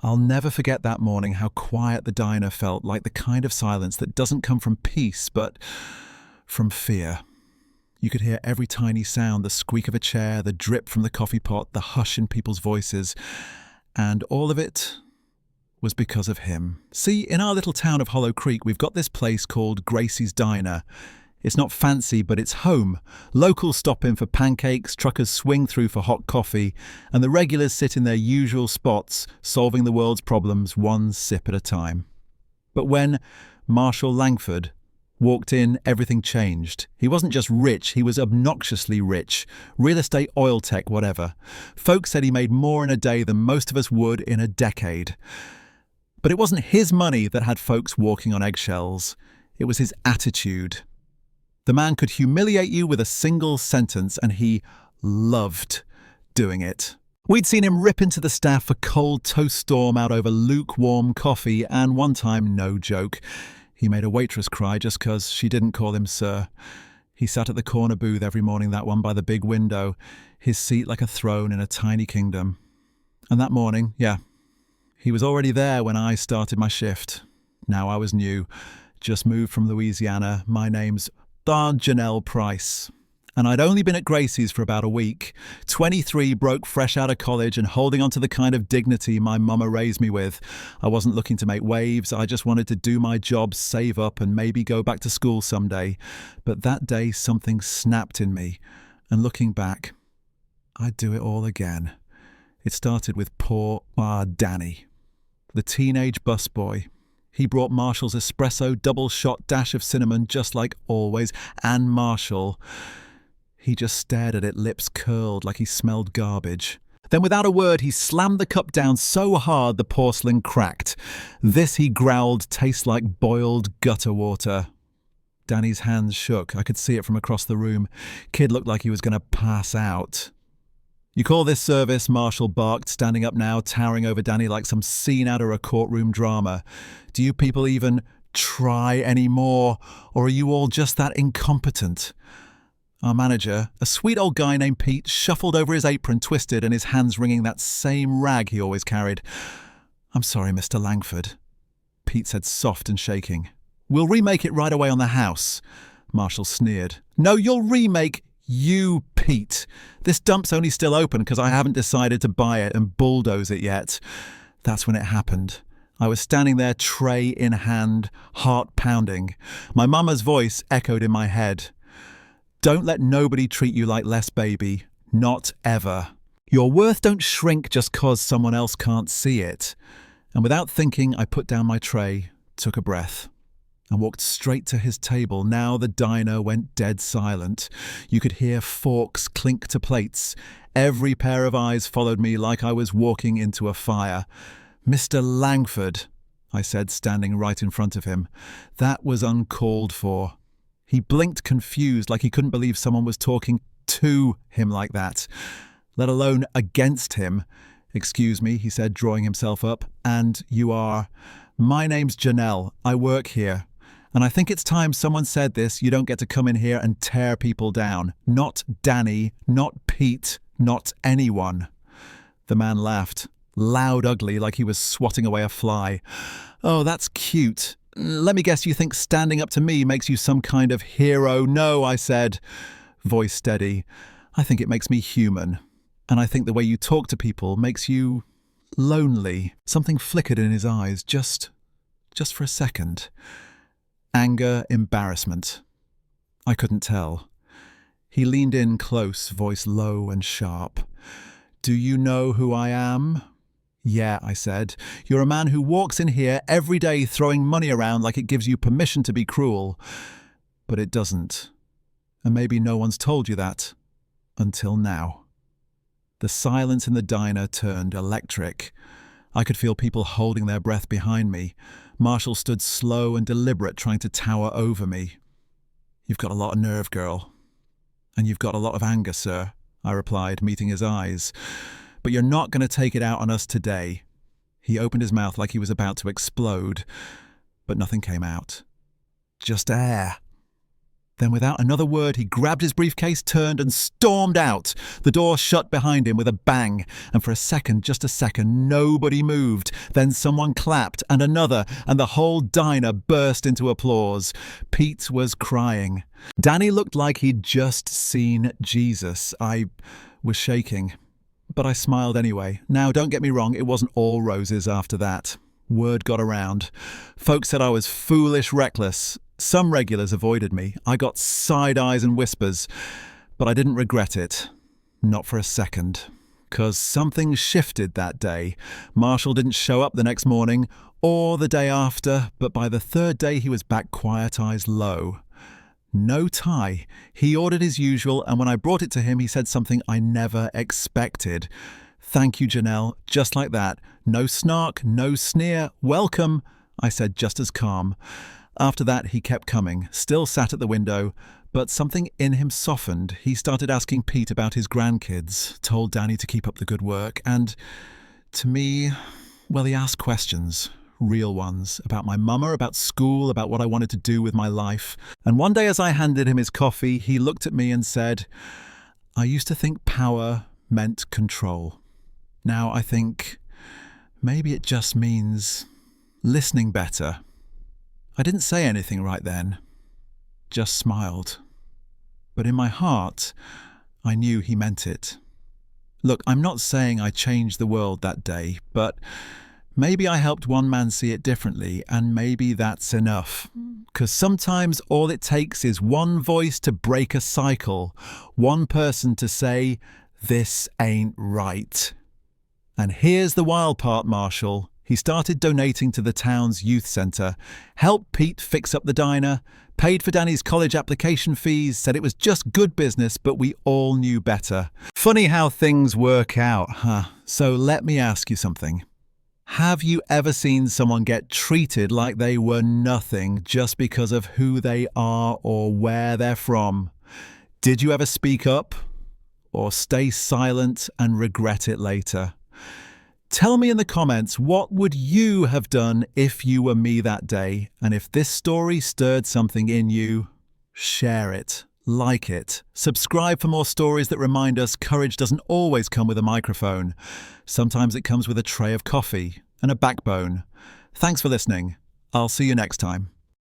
I'll never forget that morning, how quiet the diner felt, like the kind of silence that doesn't come from peace, but from fear. You could hear every tiny sound, the squeak of a chair, the drip from the coffee pot, the hush in people's voices. And all of it was because of him. See, in our little town of Hollow Creek, we've got this place called Gracie's Diner. It's not fancy, but it's home. Locals stop in for pancakes, truckers swing through for hot coffee, and the regulars sit in their usual spots, solving the world's problems one sip at a time. But when Marshall Langford walked in, everything changed. He wasn't just rich, he was obnoxiously rich. Real estate, oil tech, whatever. Folks said he made more in a day than most of us would in a decade. But it wasn't his money that had folks walking on eggshells. It was his attitude. The man could humiliate you with a single sentence, and he loved doing it. We'd seen him rip into the staff for cold toast storm out over lukewarm coffee, and one time, no joke, he made a waitress cry just 'cause she didn't call him sir. He sat at the corner booth every morning, that one by the big window, his seat like a throne in a tiny kingdom. And that morning, he was already there when I started my shift. Now I was new, just moved from Louisiana. My name's Janelle Price. And I'd only been at Gracie's for about a week. 23, broke fresh out of college and holding on to the kind of dignity my mama raised me with. I wasn't looking to make waves. I just wanted to do my job, save up, and maybe go back to school someday. But that day something snapped in me. And looking back, I'd do it all again. It started with poor Danny, the teenage busboy. He brought Marshall's espresso, double-shot dash of cinnamon, just like always, and Marshall. He just stared at it, lips curled like he smelled garbage. Then without a word, he slammed the cup down so hard the porcelain cracked. This, he growled, tastes like boiled gutter water. Danny's hands shook. I could see it from across the room. Kid looked like he was going to pass out. "You call this service?" Marshall barked, standing up now, towering over Danny like some scene out of a courtroom drama. "Do you people even try anymore, or are you all just that incompetent?" Our manager, a sweet old guy named Pete, shuffled over his apron, twisted, and his hands wringing that same rag he always carried. "I'm sorry, Mr. Langford," Pete said, soft and shaking. "We'll remake it right away on the house." Marshall sneered. "No, you'll remake you, Pete. This dump's only still open because I haven't decided to buy it and bulldoze it yet." That's when it happened. I was standing there, tray in hand, heart pounding. My mama's voice echoed in my head. "Don't let nobody treat you like less, baby. Not ever. Your worth don't shrink just 'cause someone else can't see it." And without thinking, I put down my tray, took a breath, and walked straight to his table. Now the diner went dead silent. You could hear forks clink to plates. Every pair of eyes followed me like I was walking into a fire. "Mr. Langford," I said, standing right in front of him. That was uncalled for. He blinked confused, like he couldn't believe someone was talking to him like that, let alone against him. "Excuse me," he said, drawing himself up. "And you are?" "My name's Janelle. I work here. And I think it's time someone said this. You don't get to come in here and tear people down. Not Danny, not Pete, not anyone." The man laughed, loud, ugly, like he was swatting away a fly. "Oh, that's cute. Let me guess you think standing up to me makes you some kind of hero." "No," I said, voice steady. "I think it makes me human. And I think the way you talk to people makes you lonely." Something flickered in his eyes, just for a second. Anger, embarrassment. I couldn't tell. He leaned in close, voice low and sharp. "Do you know who I am?" "Yeah," I said. "You're a man who walks in here every day throwing money around like it gives you permission to be cruel. But it doesn't. And maybe no one's told you that. Until now." The silence in the diner turned electric. I could feel people holding their breath behind me. Marshall stood slow and deliberate, trying to tower over me. "You've got a lot of nerve, girl. And you've got a lot of anger, sir," I replied, meeting his eyes. "But you're not going to take it out on us today." He opened his mouth like he was about to explode, but nothing came out. Just air. Then without another word, he grabbed his briefcase, turned and stormed out. The door shut behind him with a bang, and for a second, just a second, nobody moved. Then someone clapped, and another, and the whole diner burst into applause. Pete was crying. Danny looked like he'd just seen Jesus. I was shaking, but I smiled anyway. Now, don't get me wrong, it wasn't all roses after that. Word got around. Folks said I was foolish, reckless. Some regulars avoided me. I got side eyes and whispers, but I didn't regret it. Not for a second. 'Cause something shifted that day. Marshall didn't show up the next morning or the day after, but by the third day he was back, quiet eyes low. No tie. He ordered his usual, and when I brought it to him, he said something I never expected. "Thank you, Janelle." Just like that. No snark, no sneer. "Welcome," I said just as calm. After that, he kept coming, still sat at the window, but something in him softened. He started asking Pete about his grandkids, told Danny to keep up the good work, and to me, well, he asked questions, real ones, about my mama, about school, about what I wanted to do with my life. And one day as I handed him his coffee, he looked at me and said, "I used to think power meant control. Now I think maybe it just means listening better." I didn't say anything right then, just smiled. But in my heart, I knew he meant it. Look, I'm not saying I changed the world that day, but maybe I helped one man see it differently, and maybe that's enough. 'Cause sometimes all it takes is one voice to break a cycle, one person to say, "This ain't right." And here's the wild part, Marshall. He started donating to the town's youth centre, helped Pete fix up the diner, paid for Danny's college application fees, said it was just good business, but we all knew better. Funny how things work out, huh? So let me ask you something. Have you ever seen someone get treated like they were nothing just because of who they are or where they're from? Did you ever speak up? Or stay silent and regret it later? Tell me in the comments, what would you have done if you were me that day? And if this story stirred something in you, share it, like it, subscribe for more stories that remind us courage doesn't always come with a microphone. Sometimes it comes with a tray of coffee and a backbone. Thanks for listening. I'll see you next time.